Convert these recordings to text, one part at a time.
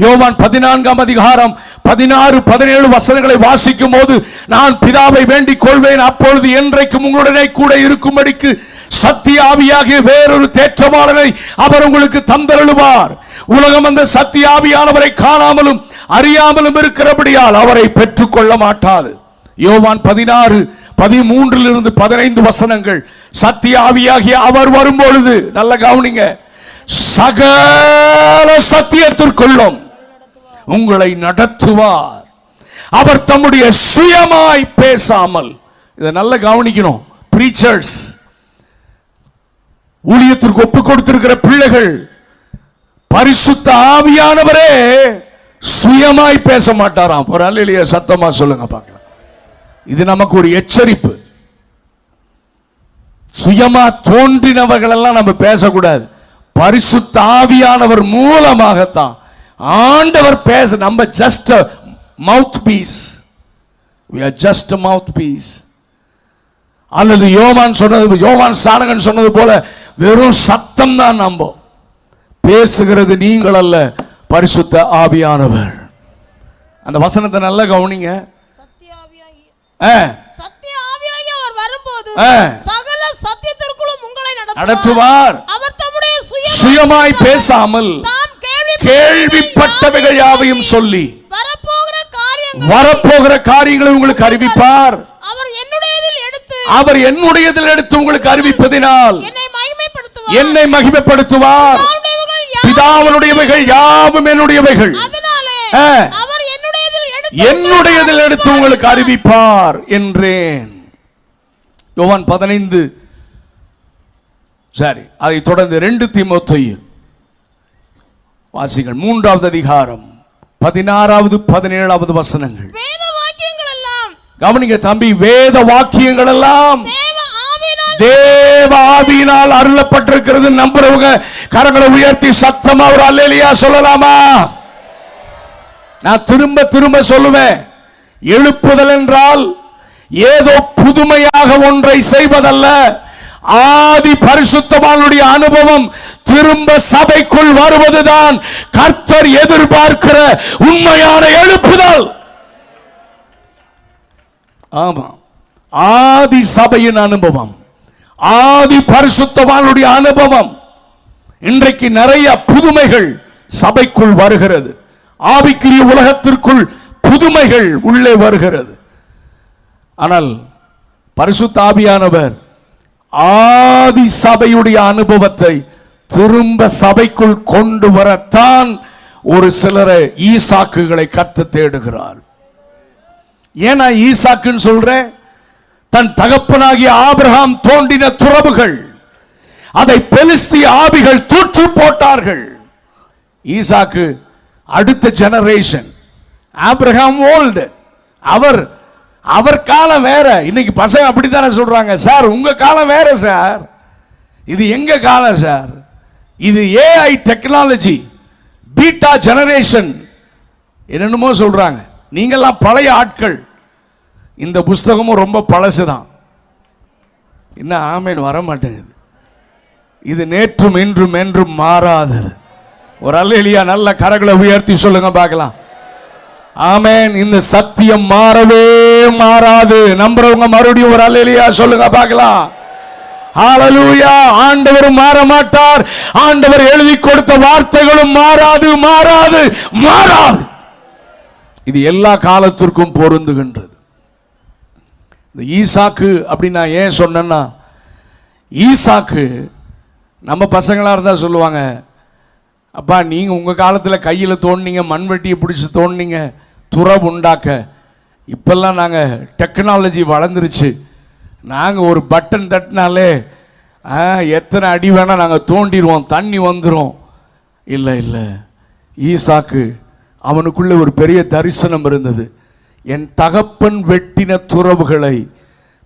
யோவான் 14ஆம் அதிகாரம் 16, 17 வசனங்களை வாசிக்கும் போது, நான் பிதாவை வேண்டிக் கொள்வேன், அப்பொழுது என்றைக்கும் உங்களுடனே கூட இருக்கும்படிக்கு சத்திய ஆவியாகிய வேறொரு தேற்றவாளனை அவர் உங்களுக்கு தந்தருளுவார். உலகம் அந்த சத்திய ஆவியானவரை காணாமலும் அறியாமலும் இருக்கிறபடியால் அவரை பெற்றுக் கொள்ள மாட்டாது. யோவான் 16, 13 15 வசனங்கள். சத்திய ஆவியாகிய அவர் வரும்பொழுது, நல்ல கவனிங்க, சகல சத்தியத்திற்குள்ளும் உங்களை நடத்துவார். அவர் தம்முடைய சுயமாய் பேசாமல், இதை நல்ல கவனிக்கணும். பிரீச்சர்ஸ், ஊழியத்திற்கு ஒப்பு கொடுத்திருக்கிற பிள்ளைகள், பரிசுத்த ஆவியானவரே சுயமாய் பேச மாட்டாராம். ஒரு அல்லேலூயா சத்தமா சொல்லுங்க பார்க்கலாம். இது நமக்கு ஒரு எச்சரிப்பு. சுயமா தோன்றினவர்கள் எல்லாம் நம்ம பேசக்கூடாது. பரிசுத்த ஆவியானவர் மூலமாகத்தான் ஆண்டவர் பேச. நம்ம just mouth piece. we are just a mouth piece. அல்லது யோவான் ஸ்நானகன் சொன்னது போல வெறும் சத்தம் தான். நம்ம பேசுகிறது நீங்கள் அல்ல, பரிசுத்த ஆவியானவர். அந்த வசனத்தை நல்லா கவனிங்க. சத்திய ஆவியாகிய அவர் வரும்போது சகல சத்தியத்திற்குள்ளும் உங்களை நடத்துவார். அவர் தம்முடைய சுயமாய் பேசாமல் கேள்விப்பட்டவைகள் யாவையும் சொல்லி வரப்போகிற காரியங்களை உங்களுக்கு அறிவிப்பார். அவர் என்னுடையதில் எடுத்து உங்களுக்கு அறிவிப்பதினால் என்னை மகிமைப்படுத்துவார். பிதாவினுடையவைகள் யாவும் என்னுடையவைகள், என்னுடையதில் எடுத்து உங்களுக்கு அறிவிப்பார் என்றேன். யோவான் 15, சரி, அதை தொடர்ந்து 2 தீமோத்தேயு வாசிகள் 3ஆவது அதிகாரம் 16வது 17வது வசனங்கள். வேத வாக்கியங்கள் எல்லாம் கவனிங்க தம்பி, வேத வாக்கியங்கள் எல்லாம் தேவ ஆவியினால் அருளப்பட்டிருக்கிறது. நம்புறவங்க கரங்களை உயர்த்தி சத்தமா ஒரு அல்லேலூயா சொல்லலாமா? நான் திரும்ப திரும்ப சொல்லுவேன், எழுப்புதல் என்றால் ஏதோ புதுமையாக ஒன்றை செய்வதல்ல. ஆதி பரிசுத்தவானுடைய அனுபவம் திரும்ப சபைக்குள் வருவதுதான் கர்த்தர் எதிர்பார்க்கிற உண்மையான எழுப்புதல். ஆமா, ஆதி சபையின் அனுபவம், ஆதி பரிசுத்தவானுடைய அனுபவம். இன்றைக்கு நிறைய புதுமைகள் சபைக்குள் வருகிறது. ஆவிக்குரிய உலகத்திற்குள் புதுமைகள் உள்ளே வருகிறது. ஆனால் பரிசுத்த ஆவியானவர் ஆதி சபையுடைய அனுபவத்தை திரும்ப சபைக்குள் கொண்டு வரத்தான் ஒரு சிலரை ஈசாக்குகளை கர்த்தர் தேடுகிறார். ஏன்னா ஈசாக்குன்னு சொல்றேன், தன் தகப்பனாகிய ஆபிரகாம் தோண்டின துறவுகள், அதை பெலிஸ்திய ஆவிகள் தூற்று போட்டார்கள். ஈசாக்கு அடுத்த ஜெனரேஷன். Abraham old. அவர் காலம் வேற. இன்னைக்கு பசங்க அப்படித்தானே சொல்றாங்க, சார் உங்க காலம் வேற சார், இது எங்க காலம் சார், இது ஏஐ டெக்னாலஜி, பீட்டா ஜெனரேஷன், என்னென்னமோ சொல்றாங்க. நீங்கெல்லாம் பழைய ஆட்கள். இந்த புஸ்தகமும் ரொம்ப பழசுதான். இன்னும் ஆமேன் வர மாட்டேங்குது. இது நேற்றும் இன்றும் என்றும் மாறாதது. ஒரு அல்லேலூயா நல்ல கரங்களை உயர்த்தி சொல்லுங்க பார்க்கலாம். ஆமென். இந்த சத்தியம் மாறவே மாறாது. நம்புறவங்க மறுபடியும் ஒரு அல்லேலூயா சொல்லுங்க பார்க்கலாம். ஹalleluya. ஆண்டவர் மாற மாட்டார். ஆண்டவர் எழுதி கொடுத்த வார்த்தைகளும் மாறாது மாறாது மாறாது. இது எல்லா காலத்திற்கும் பொருந்துகின்றது. இந்த ஈசாக்கு அப்படி நான் ஏன் சொன்னேன்னா, ஈசாக்கு நம்ம பசங்களா இருந்தா சொல்லுவாங்க, அப்பா நீங்க உங்க காலத்தில் கையில் தோண்டினீங்க, மண்வெட்டியை பிடிச்சி தோண்டினீங்க துறவு உண்டாக்க. இப்பெல்லாம் நாங்கள் டெக்னாலஜி வளர்ந்துருச்சு, நாங்கள் ஒரு பட்டன் தட்டினாலே எத்தனை அடி வேணால் நாங்கள் தோண்டிடுவோம், தண்ணி வந்துடும். இல்லை இல்லை, ஈசாக்கு அவனுக்குள்ளே ஒரு பெரிய தரிசனம் இருந்தது. என் தகப்பன் வெட்டின துறவுகளை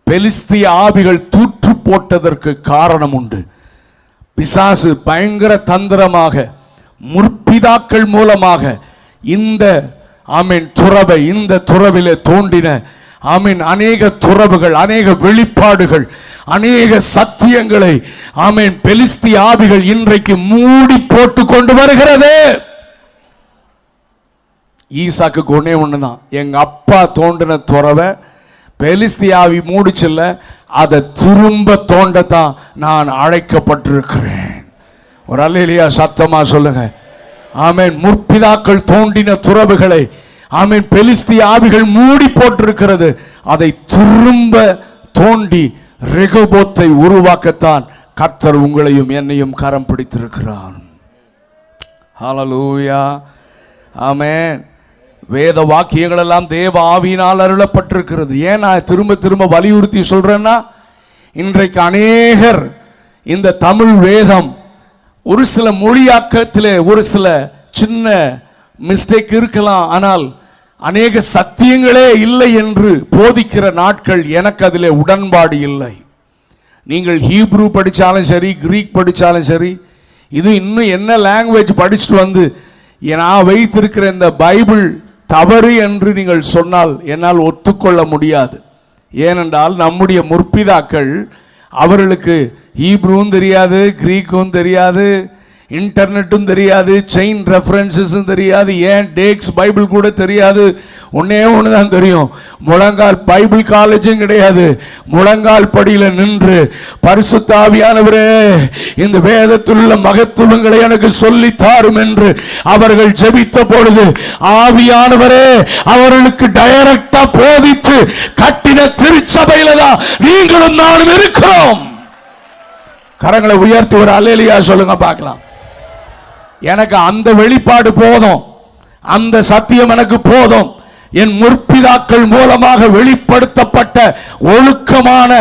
பெலிஸ்திய ஆவிகள் தூற்று போட்டதற்கு காரணம் உண்டு. பிசாசு பயங்கர தந்திரமாக முற்பிதாக்கள் மூலமாக இந்த துறவை, இந்த துறவிலே தோண்டின அநேக துறவுகள், அநேக வெளிப்பாடுகள், அநேக சத்தியங்களை பெலிஸ்திய ஆவிகள் இன்றைக்கு மூடி போட்டு கொண்டு வருகிறது. ஈசாக்கு ஒண்ணே ஒண்ணுதான், எங்க அப்பா தோண்டின துறவை பெலிஸ்தியாவி மூடிச்சில்ல, அதை திரும்ப தோண்டத்தான் நான் அழைக்கப்பட்டிருக்கிறேன். ஒரு அல்லேலூயா சத்தமா சொல்லுங்க. ஆமென். முற்பிதாக்கள் தோண்டின துறவுகளை ஆமென் பெலிஸ்திய ஆவிகள் மூடி போட்டிருக்கிறது. அதை திரும்ப தோண்டி ரெகோபோத்தை உருவாக்கத்தான் கர்த்தர் உங்களையும் என்னையும் கரம் பிடித்திருக்கிறார். ஹல்லேலூயா. ஆமென். வேத வாக்கியங்கள் எல்லாம் தேவ ஆவியினால் அருளப்பட்டிருக்கிறது. ஏன் நான் திரும்ப திரும்ப வலியுறுத்தி சொல்றேன்னா, இன்றைக்கு அநேகர் இந்த தமிழ் வேதம் ஒரு சில மொழியாக்கத்திலே ஒரு சில சின்ன மிஸ்டேக் இருக்கலாம், ஆனால் அநேக சத்தியங்களே இல்லை என்று போதிக்கிற நாட்கள் எனக்கு அதிலே உடன்பாடு இல்லை. நீங்கள் ஹீப்ரூ படித்தாலும் சரி, கிரீக் படித்தாலும் சரி, இது இன்னும் என்ன லாங்குவேஜ் படிச்சுட்டு வந்து நான் வைத்திருக்கிற இந்த பைபிள் தவறு என்று நீங்கள் சொன்னால் என்னால் ஒத்துக்கொள்ள முடியாது. ஏனென்றால் நம்முடைய முற்பிதாக்கள் அவர்களுக்கு ஹீப்ரூவும் தெரியாது, கிரீக்கும் தெரியாது, இன்டர்நெட்டும் தெரியாது, செயின் ரெஃபரன்ஸஸும் தெரியாது, ஏன் டேக்ஸ் பைபிள் கூட தெரியாது. ஒன்னே ஒன்று தான் தெரியும், முழங்கால் பைபிள் காலேஜும் கிடையாது. முழங்கால் படியில நின்று பரிசுத்த ஆவியானவரே இந்த வேதத்தில் உள்ள மகத்துவங்களை எனக்கு சொல்லி தாரும் என்று அவர்கள் ஜெபித்த பொழுது ஆவியானவரே அவர்களுக்கு டைரக்டா போதித்து கட்டின திருச்சபையில தான் நீங்களும் நானும் இருக்கிறோம். கரங்களை உயர்த்தி ஒரு அல்லேலூயா சொல்லுங்க பார்க்கலாம். எனக்கு அந்த வெளிப்பாடு போதும், அந்த சத்தியம் எனக்கு போதும். என் முற்பிதாக்கள் மூலமாக வெளிப்படுத்தப்பட்ட ஒழுக்கமான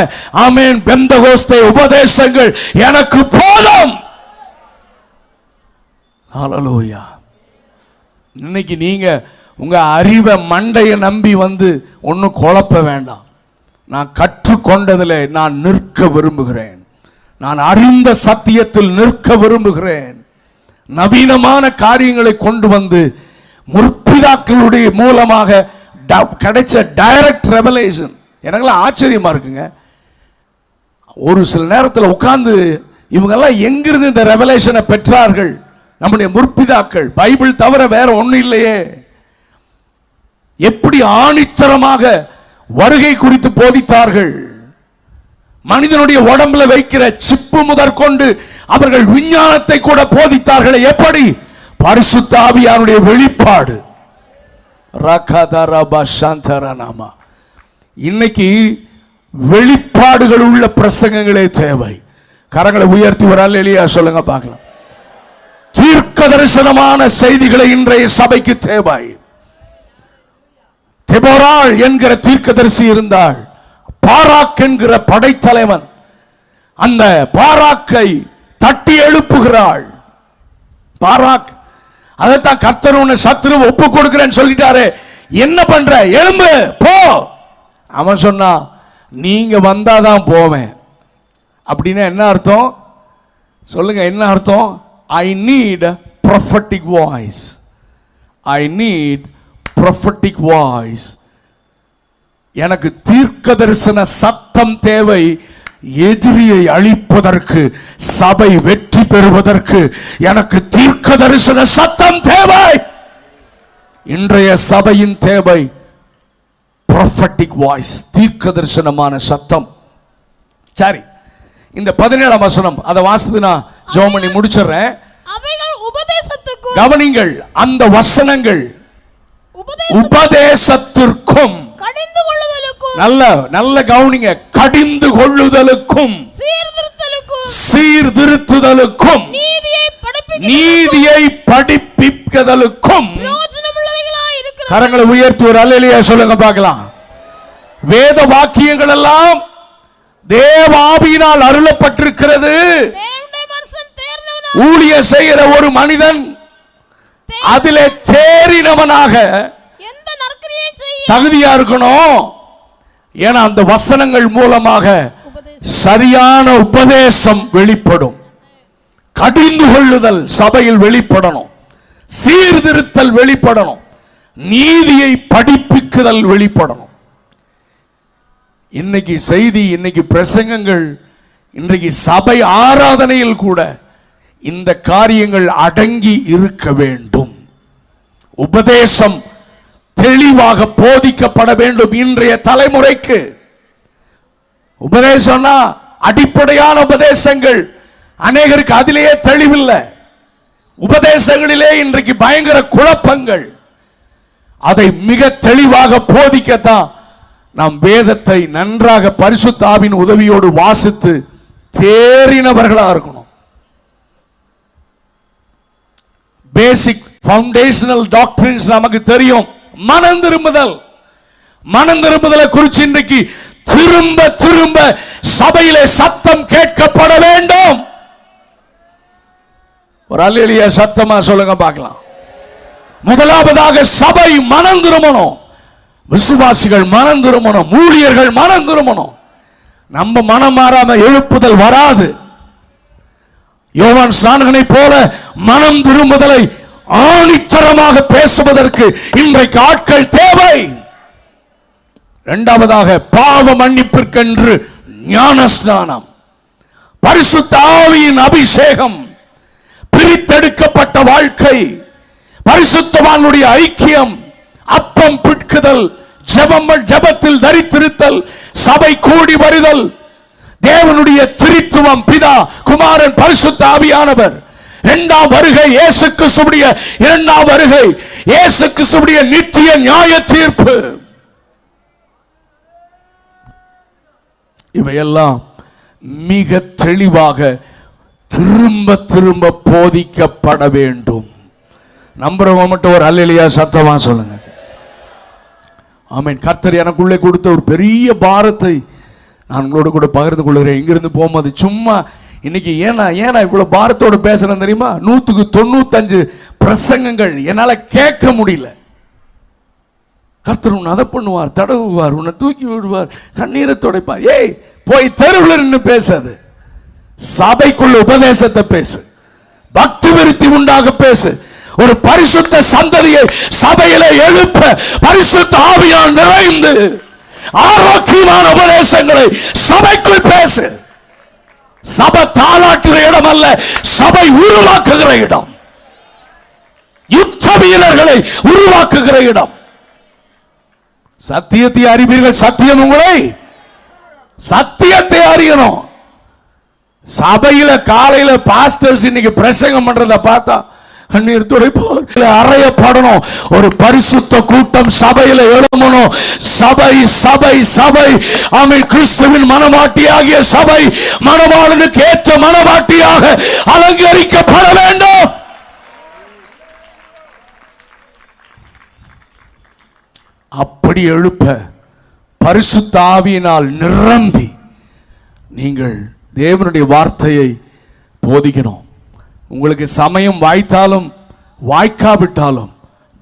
ஆமென் பெந்தகோஸ்தே உபதேசங்கள் எனக்கு போதும். ஹல்லேலூயா. இன்னைக்கு நீங்க உங்க அறிவை மண்டைய நம்பி வந்து ஒன்னும் குழப்ப வேண்டாம். நான் கற்றுக்கொண்டதில் நான் நிற்க விரும்புகிறேன். நான் அறிந்த சத்தியத்தில் நிற்க விரும்புகிறேன். நவீனமான காரியங்களை கொண்டு வந்து முற்பிதாக்களுடைய மூலமாக கிடைச்ச டைரக்ட் ரெவலேஷன் எனக்கெல்லாம் ஆச்சரியமா இருக்குங்க. ஒரு சில நேரத்தில் உட்கார்ந்து இவங்கெல்லாம் எங்கிருந்து இந்த ரெவலேஷனை பெற்றார்கள்? நம்முடைய முற்பிதாக்கள், பைபிள் தவிர வேற ஒன்றும் இல்லையே. எப்படி ஆணித்தரமாக வருகை குறித்து போதித்தார்கள். மனிதனுடைய உடம்புல வைக்கிற சிப்பு முதற்கொண்டு அவர்கள் விஞ்ஞானத்தை கூட போதித்தார்கள். எப்படி? பரிசுத்த ஆவியானுடைய வெளிப்பாடு. இன்னைக்கு வெளிப்பாடுகள் உள்ள பிரசங்கங்களே தேவை. கரங்களை உயர்த்தி ஒரு அல்லேலூயா சொல்லுங்க பார்க்கலாம். தீர்க்க தரிசனமான செய்திகளை இன்றைய சபைக்கு தேவை. தெபோராள் என்கிற தீர்க்கதரிசி இருந்தாள். பாராக் என்கிற படைத்தலைவன் அந்த பாராக்கை தட்டி எழுப்புகிறாள். பாராக், அதைத்தான் கர்த்தர் உன்னை சத்துரு ஒப்பு கொடுக்கிறேன்னு சொல்லிட்டாரு, என்ன பண்ற, எழும்பு போ. அவன் சொன்னா நீங்க வந்தாதான் போவேன். அப்படின்னா என்ன அர்த்தம் சொல்லுங்க? என்ன அர்த்தம்? I need prophetic voice. I need prophetic voice. எனக்கு தீர்க்க தரிசன சத்தம் தேவை. எதிரியை அழிப்பதற்கு, சபை வெற்றி பெறுவதற்கு எனக்கு தீர்க்க தரிசன சத்தம் தேவை. இன்றைய சபையின் தேவை prophetic voice, தீர்க்க தரிசனமான சத்தம். சரி, இந்த 17ஆம் வசனம் அதை வாசித்து நான் ஜெபம் பண்ணி முடிச்சிடுறேன். அவைகள் உபதேசத்துக்கும், கவனிங்கள், அந்த வசனங்கள் உபதேசத்திற்கும், கடிந்து கொள்ளுதலுக்கும், நல்ல கவனிங்க, கடிந்து கொள்ளுதலுக்கும், சீர்திருத்துதலுக்கும், நீதியை படிப்பிப்பதலுக்கும் கரங்களை உயர்த்தி ஒரு அல்லேலூயா சொல்லுங்க பார்க்கலாம். வேத வாக்கியங்கள் எல்லாம் தேவ ஆவியினால் அருளப்பட்டிருக்கிறது. ஊழிய செய்கிற ஒரு மனிதன் அதிலே தேறினவனாக தகுதியா இருக்கணும். ஏன்னா அந்த வசனங்கள் மூலமாக சரியான உபதேசம் வெளிப்படும். கடிந்து கொள்ளுதல் சபையில் வெளிப்படணும், சீர்திருத்தல் வெளிப்படணும், நீதியை படிப்பிக்குதல் வெளிப்படணும். இன்னைக்கு செய்தி, இன்னைக்கு பிரசங்கங்கள், இன்றைக்கு சபை ஆராதனையில் கூட இந்த காரியங்கள் அடங்கி இருக்க வேண்டும். உபதேசம் தெளிவாக போதிக்கப்பட வேண்டும். இன்றைய தலைமுறைக்கு உபதேசம்னா அடிப்படையான உபதேசங்கள் அநேகருக்கு அதிலேயே தெளிவில்லை. உபதேசங்களிலே இன்றைக்கு பயங்கர குழப்பங்கள். அதை மிக தெளிவாக போதிக்கத்தான் நாம் வேதத்தை நன்றாக பரிசுத்த ஆவியின் உதவியோடு வாசித்து தேறினவர்களா இருக்கணும். பேசிக் ஃபவுண்டேஷனல் டாக்டரின்ஸ் நமக்கு தெரியும். மனம் திரும்புதலை குறித்து இன்றைக்கு திரும்ப திரும்ப சபையிலே சத்தம் கேட்கப்பட வேண்டும். ஒரு அல்லேலூயா சத்தமா சொல்லுங்க பார்க்கலாம். முதலாவதாக சபை மனம் திரும்பணும், விசுவாசிகள் மனம் திரும்பணும், ஊழியர்கள் மனம் திரும்பணும். நம்ம மனம் மாறாம எழுப்புதல் வராது. யோவான் ஸ்நானகனை போல மனம் திரும்புதலை ஆணித்தரமாக பேசுவதற்கு இன்றைக்கு ஆட்கள் தேவை. இரண்டாவதாக பாவ மன்னிப்பிற்கென்று ஞான ஸ்நானம், பரிசுத்த ஆவியின் அபிஷேகம், பிரித்தெடுக்கப்பட்ட வாழ்க்கை, பரிசுத்தவானுடைய ஐக்கியம், அப்பம் பிட்குதல், ஜெபத்தில் தரித்திருத்தல், சபை கூடி வருதல், தேவனுடைய திரித்துவம் பிதா குமாரன் பரிசுத்த ஆவியானவர், இரண்டாம் வருகை இயேசு கிறிஸ்துவுடைய இரண்டாம் வருகை, இயேசு கிறிஸ்துவுடைய நித்திய நியாய தீர்ப்பு, இவையெல்லாம் மிக தெளிவாக திரும்ப திரும்ப போதிக்கப்பட வேண்டும். நம்புறவங்க மட்டும் ஒரு அல்லேலூயா சத்தமா சொல்லுங்க. ஆமென். கர்த்தர் எனக்குள்ளே கொடுத்த ஒரு பெரிய பாரத்தை நான் உங்களோடு கூட பகிர்ந்து கொள்கிறேன். இங்கிருந்து போகும்போது சும்மா இன்னைக்கு ஏன்னா இவ்வளவு பாரத்தோடு பேசுறேன் தெரியுமா? 195 பிரசங்கங்கள் என்னால கேட்க முடியல. கர்த்தர் உன்னை அதை பண்ணுவார், தடவுவார், உன்னை தூக்கி விடுவார், கண்ணீரை துடைப்பார். ஏய், போய் தெருவில் நின்று பேசாது, சபைக்குள்ள உபதேசத்தை பேசு, பக்தி விருத்தி உண்டாக பேசு. ஒரு பரிசுத்த சந்ததியை சபையில எழுப்ப பரிசுத்த ஆவியால் நிறைந்து ஆரோக்கியமான உபதேசங்களை சபைக்குள் பேசு. சபை தாளாட்டுகிற இடம் அல்ல, சபை உருவாக்குகிற இடம், யுத்த வீரர்களை உருவாக்குகிற இடம். சத்தியத்தை அறிவீர்கள், சத்தியம் உங்களை, சத்தியத்தை அறியணும். சபையில காலையில பாஸ்டர்ஸ் இன்னைக்கு பிரசங்கம் பண்றத பார்த்தா கண்ணீர் துடைப்போர் அறையப்படணும். ஒரு பரிசுத்த கூட்டம் சபையில எழுமணும். சபை சபை சபை ஆமென். கிறிஸ்துவின் மனவாட்டியாகிய சபை மணவாளனுக்கு ஏற்ற மனவாட்டியாக அலங்கரிக்கப்பட வேண்டும். அப்படி எழுப்ப பரிசுத்த ஆவியினால் நிரம்பி நீங்கள் தேவனுடைய வார்த்தையை போதிக்கணும். உங்களுக்கு சமயம் வாய்த்தாலும் வாய்க்காவிட்டாலும்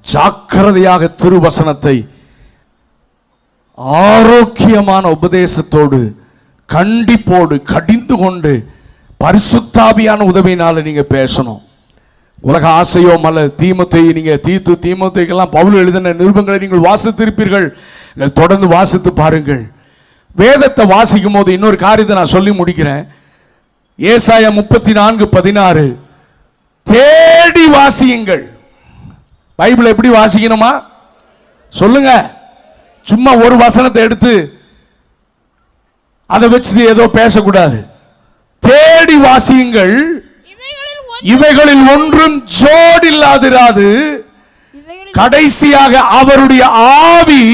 ஜாக்கிரதையாக திருவசனத்தை ஆரோக்கியமான உபதேசத்தோடு கண்டிப்போடு கடிந்து கொண்டு பரிசுத்தாவியான உதவியினால நீங்க பேசணும். உலக ஆசையோ அல்ல தீமோத்தேயு, நீங்க தீமோத்தேயுக்கெல்லாம் பவுல் எழுதின நிருபங்களை நீங்கள் வாசித்திருப்பீர்கள். தொடர்ந்து வாசித்து பாருங்கள். வேதத்தை வாசிக்கும் போது இன்னொரு காரியத்தை நான் சொல்லி முடிக்கிறேன். ஏசாயா 34:16 தேடி வாசியுங்கள். பைபிள் எப்படி வாசிக்கணுமா சொல்லுங்க. சும்மா ஒரு வசனத்தை எடுத்து அதை வச்சு ஏதோ பேசக்கூடாது. தேடி வாசியுங்கள். இவைகளில் ஒன்றும் ஜோடில்லாதிராது, கடைசியாக அவருடைய ஆவி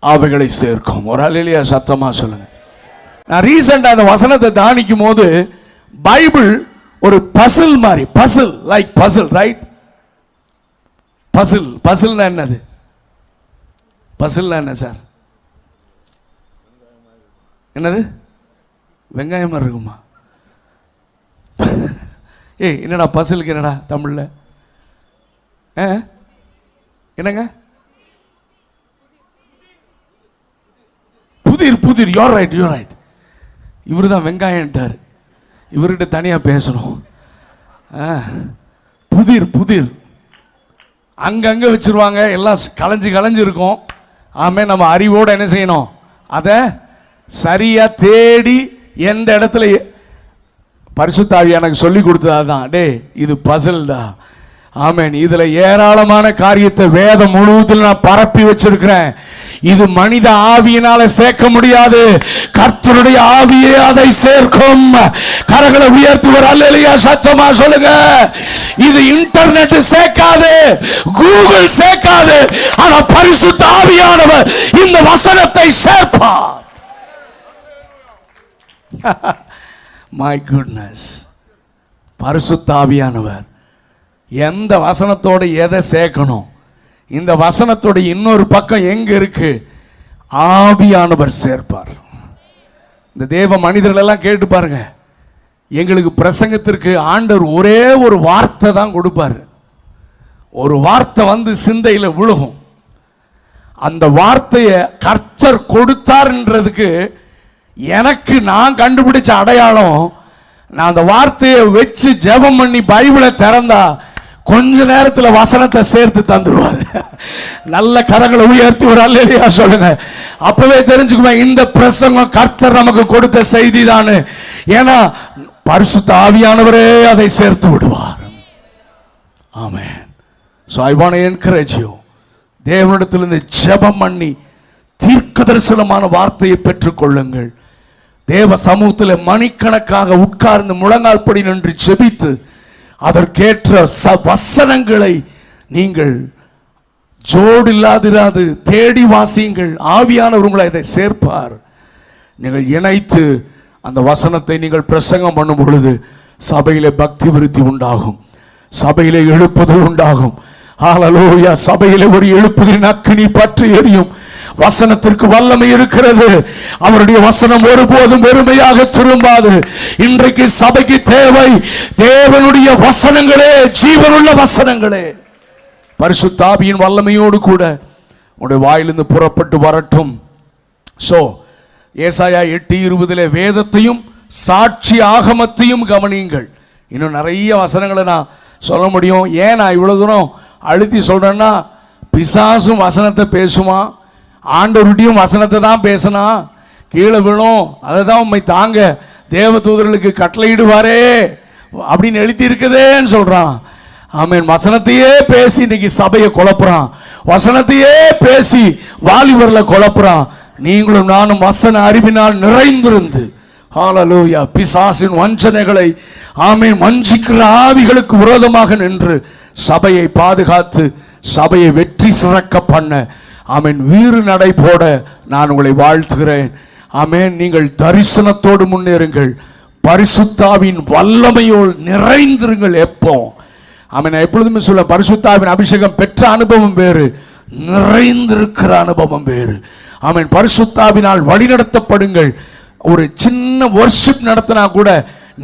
அவைகளை சேர்க்கும். ஒரு அல்லேலூயா சத்தமா சொல்லுங்க. நான் ரீசெண்டா அந்த வசனத்தை தானிக்கும் போது பைபிள் ஒரு பசில் மாதிரி, பசில் லைக் பசில், ரைட்? பசில்னா என்னது? பசில்னா என்ன சார்? என்னது? வெங்காயம் மாதிரி இருக்குமா? ஏய், என்னடா பசிலுக்கு என்னடா தமிழ்ல? என்னங்க? புதிர். You right. இவரு தான் வெங்காயம்ட்டார். இவர்கிட்ட தனியா பேசணும். புதிர் அங்கங்க வச்சிருவாங்க, எல்லாம் கலைஞ்சு இருக்கும். ஆமே, நம்ம அறிவோடு என்ன செய்யணும்? அதை சரியா தேடி எந்த இடத்துல பரிசுத்த ஆவி எனக்கு சொல்லி கொடுத்ததான், டே இது பசில்டா, ஆமென். இதுல ஏராளமான காரியத்தை வேதம் முழுவதில் நான் பரப்பி வச்சிருக்கிறேன். இது மனித ஆவியினால சேர்க்க முடியாது, கர்த்தருடைய ஆவியே அதை சேர்க்கும். கரங்களை உயர்த்துவர் அல்லேலூயா சத்தமா சொல்லுங்க. இது இன்டர்நெட் சேர்க்காது, கூகுள் சேர்க்காது, ஆனா பரிசுத்த ஆவியானவர் இந்த வசனத்தை சேர்ப்பார். My goodness. பரிசுத்த ஆவியானவர் எந்த வசனத்தோட எதை சேர்க்கணும், இந்த வசனத்தோட இன்னொரு பக்கம் எங்க இருக்கு, ஆவியானவர் சேர்ப்பார். இந்த தேவ மனிதர்கள் எல்லாம் கேட்டு பாருங்க, எங்களுக்கு பிரசங்கத்திற்கு ஆண்டவர் ஒரே ஒரு வார்த்தை தான் கொடுப்பாரு. ஒரு வார்த்தை வந்து சிந்தையில் விழுகும். அந்த வார்த்தையை கர்த்தர் கொடுத்தார்ன்றதுக்கு எனக்கு நான் கண்டுபிடிச்ச அடையாளம், நான் அந்த வார்த்தையை வச்சு ஜெபம் பண்ணி பைபிளை திறந்தா கொஞ்ச நேரத்தில் வசனத்தை சேர்த்து தந்துருவார். நல்ல கரங்களை உயர்த்தி ஒரு அல்லேலூயா சொல்லுங்க. அப்பவே தெரிஞ்சுக்குமே இந்த பிரசங்கம் கர்த்தர் நமக்கு கொடுத்த செய்தி தானே. ஏன்னா பரிசுத்த ஆவியானவரே அதை சேர்த்து விடுவார். ஆமென். So I want to encourage you, தேவனிடத்திலிருந்து ஜெபம் பண்ணி தீர்க்க தரிசனமான வார்த்தையை பெற்றுக்கொள்ளுங்கள். தேவ சமூகத்தில் மணிக்கணக்காக உட்கார்ந்து முழங்கால் படி நின்று ஜெபித்து அதற்கேற்ற வசனங்களை நீங்கள் ஜோடு இல்லாதிராது தேடி வாசியுங்கள். ஆவியானவர் உங்களை அதை சேர்ப்பார். நீங்கள் இணைத்து அந்த வசனத்தை நீங்கள் பிரசங்கம் பண்ணும் பொழுது சபையிலே பக்தி விருத்தி உண்டாகும், சபையிலே எழுப்புதல் உண்டாகும். ஹல்லேலூயா. சபையிலே ஒரு எழுப்புதலின் அக்கினி பற்றி எரியும். வசனத்திற்கு வல்லமை இருக்கிறது. அவருடைய வசனம் ஒருபோதும் வெறுமையாக திரும்பாது. இன்றைக்கு சபைக்கு தேவை தேவனுடைய வசனங்களே, ஜீவனுள்ள வசனங்களே. பரிசுத்த ஆவியின் வல்லமையோடு கூட உங்களுடைய வாயிலிருந்து புறப்பட்டு வரட்டும். சோ ஏசாயா 8:20 வேதத்தையும் சாட்சி ஆகமத்தையும் கவனியுங்கள். இன்னும் நிறைய வசனங்களை நான் சொல்ல முடியும். ஏன் நான் இவ்வளவு தூரம் அழுத்தி சொல்றேன்னா, பிசாசும் வசனத்தை பேசுமா, ஆண்டவருடையும் வசனத்தை தான் பேசினா கீழே விழும். அதை தான் உண்மை தாங்க தேவ தூதர்களுக்கு கட்டளையிடுவாரே அப்படின்னு எழுதி இருக்குதேன்னு சொல்றான். ஆமென். வசனத்தையே பேசி இன்னைக்கு சபையை குழப்புறான், வசனத்தையே பேசி வாலிபர்ல குழப்புறான். நீங்களும் நானும் வசன அறிவினால் நிறைந்திருந்து ஹல்லேலூயா பிசாசின் வஞ்சனைகளை ஆமென் வஞ்சிக்கிற ஆவிகளுக்கு விரோதமாக நின்று சபையை பாதுகாத்து சபையை வெற்றி சிறக்க பண்ண ஆமென் வீறு நடை போட நான் உங்களை வாழ்த்துகிறேன். ஆமென். நீங்கள் தரிசனத்தோடு முன்னேறுங்கள், பரிசுத்தாவின் வல்லமையோடு நிறைந்திருங்கள். எப்போ ஆமென். நான் எப்பொழுதுமே சொல்ல, பரிசுத்தாவின் அபிஷேகம் பெற்ற அனுபவம் வேறு, நிறைந்திருக்கிற அனுபவம் வேறு. ஆமென். பரிசுத்தாவினால் வழிநடத்தப்படுங்கள். ஒரு சின்ன வர்ஷிப் நடத்தினா கூட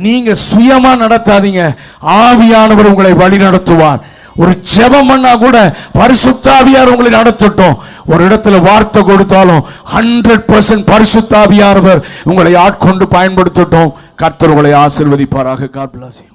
நீங்க சுயமா நடத்தாதீங்க, ஆவியானவர் உங்களை வழி நடத்துவார். ஒரு ஜெபம் பண்ணா கூட பரிசுத்த ஆவியார் உங்களை நடத்தட்டும். ஒரு இடத்துல வார்த்தை கொடுத்தாலும் 100% பரிசுத்த ஆவியானவர் உங்களை ஆட்கொண்டு பயன்படுத்தட்டும். கர்த்தர் உங்களை ஆசீர்வதிப்பாராக. God bless you.